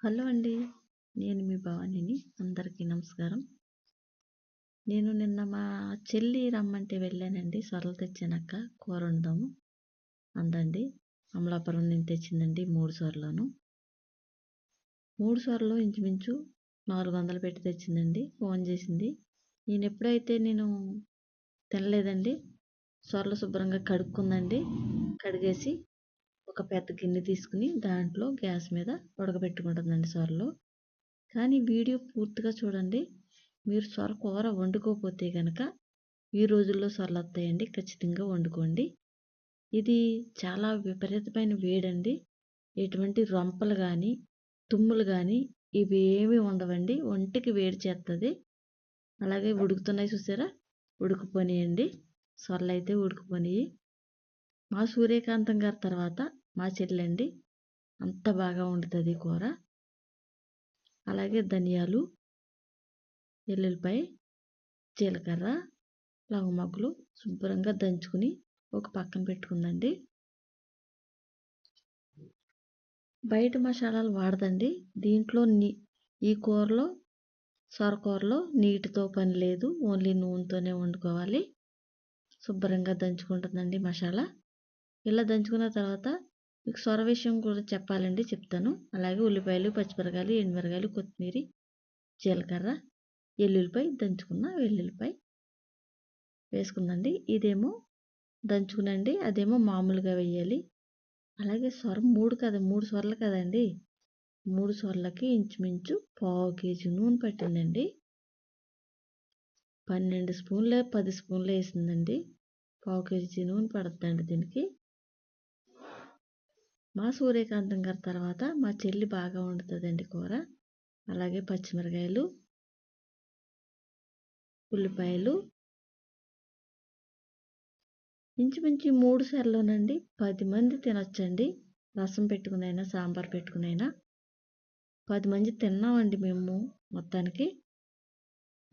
Hello అండి. నేను మీ భవానిని. అందరికీ నమస్కారం. నేను నిన్న మా చెల్లి రమ్మంటే వెళ్ళానండి. సొరలు తెచ్చానక్క కూర వండుదాము అందండి. అమలాపురం నుంచి తెచ్చిందండి 3 సొరలును. 3 సొరలు ఇంచుమించు 400 పెట్టి తెచ్చిందండి. ఫోన్ చేసింది. నేను తినలేదండి. సొరలు శుభ్రంగా కడుక్కుందండి. కడిగేసి ఒక పెద్ద గిన్నె తీసుకుని దాంట్లో గ్యాస్ మీద ఉడకబెట్టుకుంటుందండి సొరలు. కానీ వీడియో పూర్తిగా చూడండి. మీరు సొర కూర వండుకోకపోతే కనుక ఈ రోజుల్లో సొరలు వస్తాయండి. ఖచ్చితంగా వండుకోండి. ఇది చాలా విపరీతమైన వేడండి. ఎటువంటి రొంపలు కానీ తుమ్ములు కానీ ఇవి ఏమీ ఉండవండి. ఒంటికి వేడి చేస్తుంది. అలాగే ఉడుకుతున్నాయి చూసారా, ఉడికిపోయినాయండి. సొరలు అయితే ఉడికిపోయినాయి. మా సూర్యకాంతం గారి తర్వాత మా చెల్లండి అంత బాగా వండుతుంది కూర. అలాగే ధనియాలు, వెల్లుల్లిపాయ, జీలకర్ర, లవంగములు శుభ్రంగా దంచుకుని ఒక పక్కన పెట్టుకుందండి. బయట మసాలాలు వాడదండి. దీంట్లో ఈ కూరలో సొరకూరలో నీటితో పని లేదు. ఓన్లీ నూనెతోనే వండుకోవాలి. శుభ్రంగా దంచుకుంటుందండి మసాలా. ఇలా దంచుకున్న తర్వాత మీకు సొర విషయం కూడా చెప్పాలండి, చెప్తాను. అలాగే ఉల్లిపాయలు, పచ్చిమిరకాయలు, ఎండుమిరకాయలు, కొత్తిమీర, జీలకర్ర, వెల్లుల్లిపాయ, దంచుకున్న వెల్లుల్లిపాయ వేసుకుందండి. ఇదేమో దంచుకునండి, అదేమో మామూలుగా వేయాలి. అలాగే సొర 3 సొరలు కదండి. 3 సొరలకి ఇంచుమించు పావు కేజీ నూనె పట్టిందండి. 12 స్పూన్లు 10 స్పూన్లు వేసిందండి. పావు కేజీ నూనె పడుతుందండి దీనికి. మా సూర్యకాంతం గారి తర్వాత మా చెల్లి బాగా వండుతుందండి కూర. అలాగే పచ్చిమిరకాయలు, ఉల్లిపాయలు ఇంచుమించు 3 సార్లునండి 10 మంది తినొచ్చండి. రసం పెట్టుకునైనా సాంబార్ పెట్టుకునైనా 10 మంది తిన్నామండి మేము మొత్తానికి.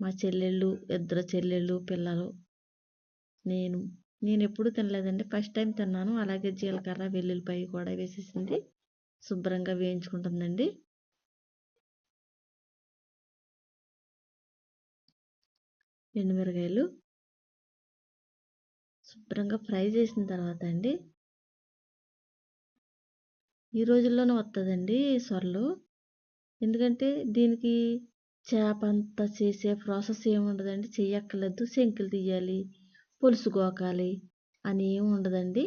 మా చెల్లెళ్ళు, 2 చెల్లెళ్ళు, పిల్లలు, నేను ఎప్పుడూ తినలేదండి. ఫస్ట్ టైం తిన్నాను. అలాగే జీలకర్ర, వెల్లుల్లిపాయ కూడా వేసేసింది. శుభ్రంగా వేయించుకుంటుందండి. ఎండుమిరకాయలు శుభ్రంగా ఫ్రై చేసిన తర్వాత అండి, ఈ రోజుల్లోనే వస్తుందండి సొరలు. ఎందుకంటే దీనికి చేప అంతా చేసే ప్రాసెస్ ఏమి ఉండదండి. చెయ్యక్కర్లేదు. శంకులు తీయాలి, పులుసు గోకాలి అని ఏమి ఉండదండి.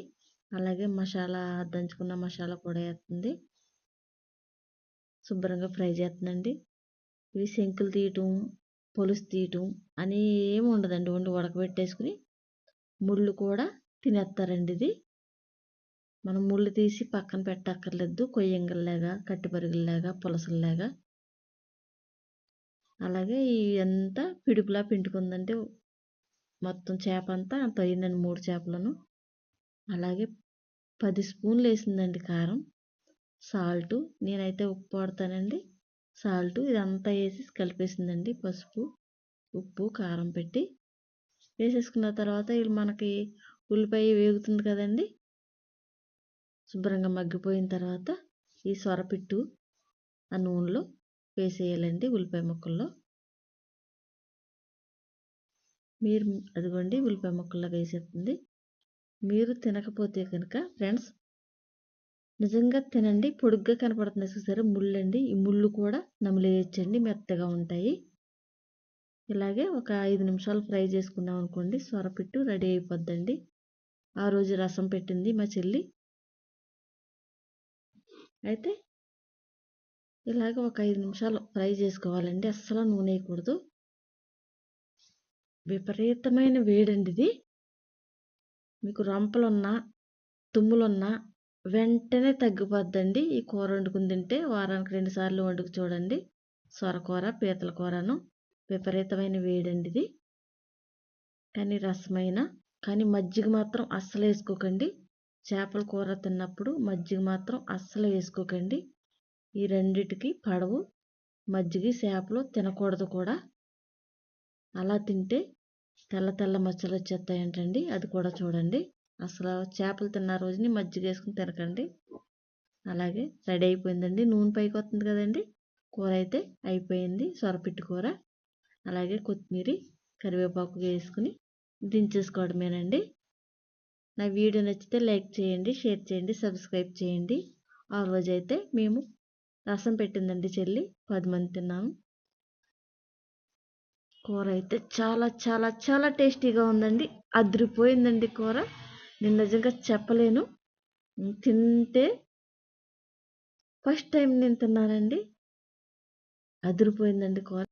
అలాగే మసాలా దంచుకున్న మసాలా కూడా వేస్తుంది. శుభ్రంగా ఫ్రై చేస్తుందండి. ఇవి శంకులు తీయటం, పులుసు తీయటం అని ఏమి ఉండదండి. ఉడకబెట్టేసుకుని ముళ్ళు కూడా తినేస్తారండి. ఇది మనం ముళ్ళు తీసి పక్కన పెట్టక్కర్లేదు. కొయ్యంగల్లాగా, కట్టిపరుగుల్లాగా, పులసల్లాగా. అలాగే ఇదంతా పిడుపులా పిండుకుందంటే మొత్తం చేప అంతా అంత అయిందండి. 3 చేపలను. అలాగే 10 స్పూన్లు వేసిందండి కారం, సాల్టు. నేనైతే ఉప్పు వాడతానండి. సాల్టు ఇదంతా వేసి కలిపేసిందండి. పసుపు, ఉప్పు, కారం పెట్టి వేసేసుకున్న తర్వాత మనకి ఉల్లిపాయ వేగుతుంది కదండి. శుభ్రంగా మగ్గిపోయిన తర్వాత ఈ సొరపిట్టు ఆ నూనెలో వేసేయాలండి. ఉల్లిపాయ ముక్కల్లో అదిగోండి ఉల్లిపాయ ముక్కల్లో వేసేస్తుంది. మీరు తినకపోతే కనుక ఫ్రెండ్స్ నిజంగా తినండి. పొడుగ్గా కనపడుతుంది చూసారా, ముళ్ళండి. ఈ ముళ్ళు కూడా నమిలేయచ్చండి, మెత్తగా ఉంటాయి. ఇలాగే ఒక 5 నిమిషాలు ఫ్రై చేసుకున్నాం అనుకోండి, సొరపిట్టు రెడీ అయిపోద్దండి. ఆ రోజు రసం పెట్టింది మా చెల్లి. అయితే ఇలాగ ఒక 5 నిమిషాలు ఫ్రై చేసుకోవాలండి. అస్సలు నూనె వేయకూడదు. విపరీతమైన వేడండి ఇది. మీకు రంపలున్నా తుమ్ములున్నా వెంటనే తగ్గిపోద్దండి. ఈ కూర వండుకుని తింటే వారానికి 2 సార్లు వండుకు చూడండి. సొరకూర, పీతల కూరను. విపరీతమైన వేడండి ఇది. కానీ మజ్జిగ మాత్రం అస్సలు వేసుకోకండి. చేపల కూర తిన్నప్పుడు మజ్జిగ మాత్రం అస్సలు వేసుకోకండి. ఈ రెండిటికి పడవు. మజ్జిగ చేపలు తినకూడదు కూడా. అలా తింటే తెల్ల తెల్ల మచ్చలు వచ్చేస్తాయంటండి. అది కూడా చూడండి. అసలు చేపలు తిన్న రోజుని మజ్జిగ వేసుకుని తినకండి. అలాగే రెడీ అయిపోయిందండి. నూనె పైకి వస్తుంది కదండి. కూర అయితే అయిపోయింది. సొరపిట్టు కూర, అలాగే కొత్తిమీర, కరివేపాకు వేసుకుని దించేసుకోవడమేనండి. నా వీడియో నచ్చితే లైక్ చేయండి, షేర్ చేయండి, సబ్స్క్రైబ్ చేయండి. ఆ రోజైతే మేము రసం పెట్టిందండి చెల్లి, 10 మంది తిన్నాము. కూర అయితే చాలా చాలా చాలా టేస్టీగా ఉందండి. అదిరిపోయిందండి కూర. నేను నిజంగా చెప్పలేను. తింటే ఫస్ట్ టైం నేను తిన్నానండి. అదిరిపోయిందండి కూర.